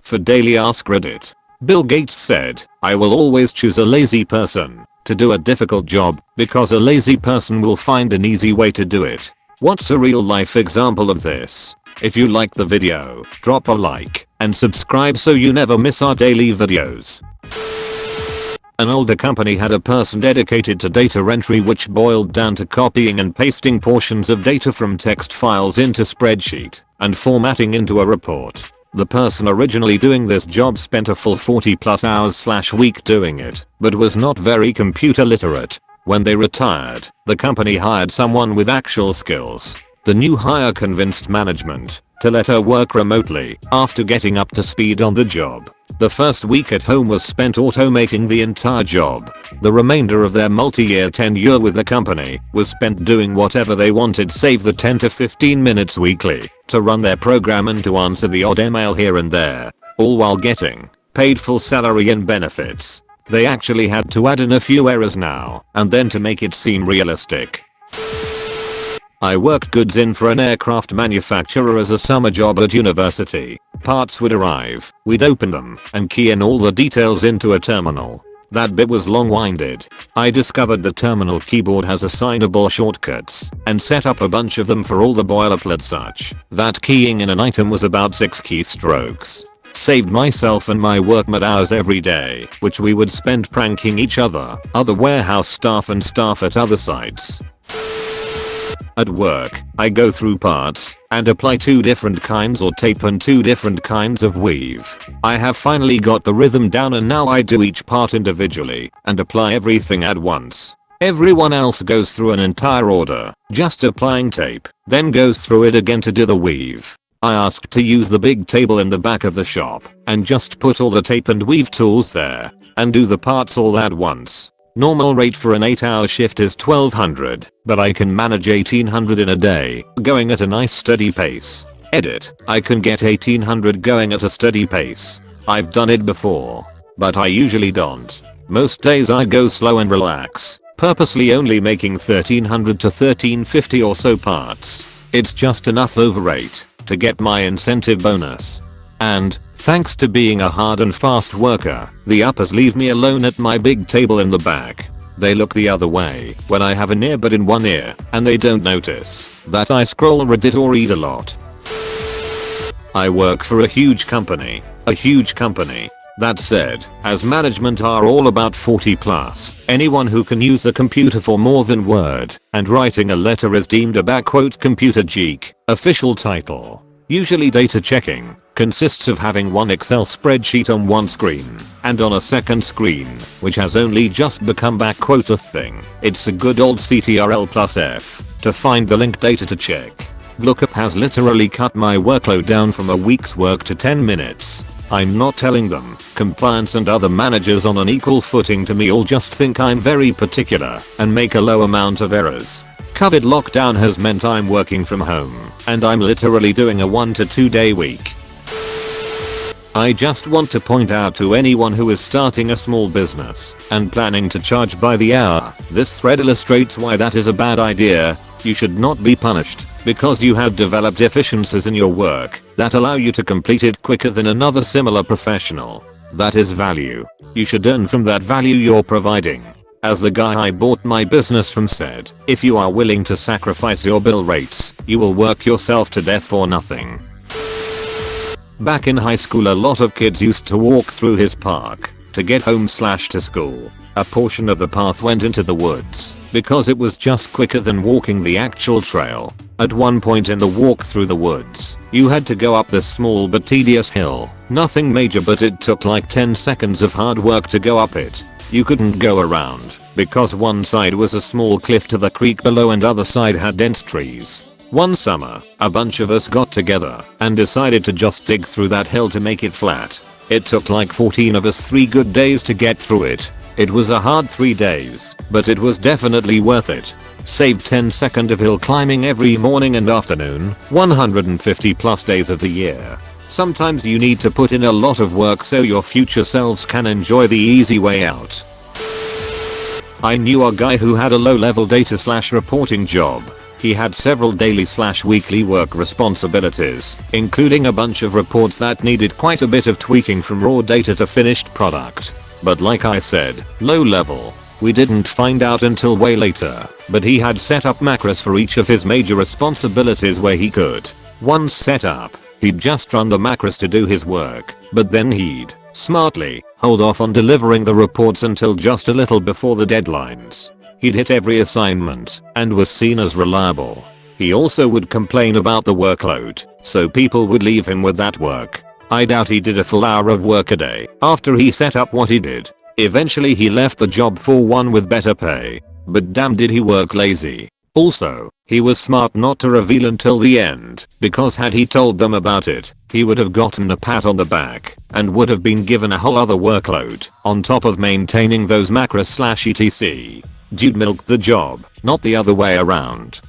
For daily Ask Reddit. Bill Gates said, "I will always choose a lazy person to do a difficult job because a lazy person will find an easy way to do it." What's a real life example of this? If you like the video, drop a like and subscribe so you never miss our daily videos. An older company had a person dedicated to data entry, which boiled down to copying and pasting portions of data from text files into spreadsheet and formatting into a report. The person originally doing this job spent a full 40+ hours/week doing it, but was not very computer literate. When they retired, the company hired someone with actual skills. The new hire convinced management to let her work remotely after getting up to speed on the job. The first week at home was spent automating the entire job. The remainder of their multi-year tenure with the company was spent doing whatever they wanted, save the 10 to 15 minutes weekly to run their program and to answer the odd email here and there, all while getting paid full salary and benefits. They actually had to add in a few errors now and then to make it seem realistic. I worked goods in for an aircraft manufacturer as a summer job at university. Parts would arrive, we'd open them and key in all the details into a terminal. That bit was long-winded. I discovered the terminal keyboard has assignable shortcuts and set up a bunch of them for all the boilerplate such that keying in an item was about 6 keystrokes. Saved myself and my workmate hours every day, which we would spend pranking each other, other warehouse staff and staff at other sites. At work, I go through parts and apply 2 different kinds of tape and 2 different kinds of weave. I have finally got the rhythm down, and now I do each part individually and apply everything at once. Everyone else goes through an entire order, just applying tape, then goes through it again to do the weave. I asked to use the big table in the back of the shop and just put all the tape and weave tools there and do the parts all at once. Normal rate for an 8-hour shift is $1,200, but I can manage $1,800 in a day, going at a nice steady pace. Edit. I can get $1,800 going at a steady pace. I've done it before, but I usually don't. Most days I go slow and relax, purposely only making $1,300 to $1,350 or so parts. It's just enough over 8 to get my incentive bonus. And, thanks to being a hard and fast worker, the uppers leave me alone at my big table in the back. They look the other way when I have an earbud in one ear, and they don't notice that I scroll Reddit or read a lot. I work for a huge company. That said, as management are all about 40+, anyone who can use a computer for more than word and writing a letter is deemed a "computer geek." Official title. Usually data checking consists of having one Excel spreadsheet on one screen and on a second screen, which has only just become a thing. It's a good old Ctrl+F to find the linked data to check. Lookup has literally cut my workload down from a week's work to 10 minutes. I'm not telling them. Compliance and other managers on an equal footing to me all just think I'm very particular and make a low amount of errors. COVID lockdown has meant I'm working from home, and I'm literally doing a 1 to 2 day week. I just want to point out to anyone who is starting a small business and planning to charge by the hour, this thread illustrates why that is a bad idea. You should not be punished because you have developed efficiencies in your work that allow you to complete it quicker than another similar professional. That is value. You should earn from that value you're providing. As the guy I bought my business from said, if you are willing to sacrifice your bill rates, you will work yourself to death for nothing. Back in high school, a lot of kids used to walk through his park to get home/to school. A portion of the path went into the woods because it was just quicker than walking the actual trail. At one point in the walk through the woods, you had to go up this small but tedious hill. Nothing major, but it took like 10 seconds of hard work to go up it. You couldn't go around because one side was a small cliff to the creek below and other side had dense trees. One summer, a bunch of us got together and decided to just dig through that hill to make it flat. It took like 14 of us 3 good days to get through it. It was a hard 3 days, but it was definitely worth it. Saved 10 seconds of hill climbing every morning and afternoon, 150+ days of the year. Sometimes you need to put in a lot of work so your future selves can enjoy the easy way out. I knew a guy who had a low-level data/reporting job. He had several daily/weekly work responsibilities, including a bunch of reports that needed quite a bit of tweaking from raw data to finished product. But like I said, low level. We didn't find out until way later, but he had set up macros for each of his major responsibilities where he could. Once set up, he'd just run the macros to do his work, but then he'd, smartly, hold off on delivering the reports until just a little before the deadlines. He'd hit every assignment and was seen as reliable. He also would complain about the workload, so people would leave him with that work. I doubt he did a full hour of work a day after he set up what he did. Eventually he left the job for one with better pay, but damn did he work lazy. Also, he was smart not to reveal until the end, because had he told them about it, he would have gotten a pat on the back and would have been given a whole other workload on top of maintaining those macros/etc. Dude milked the job, not the other way around.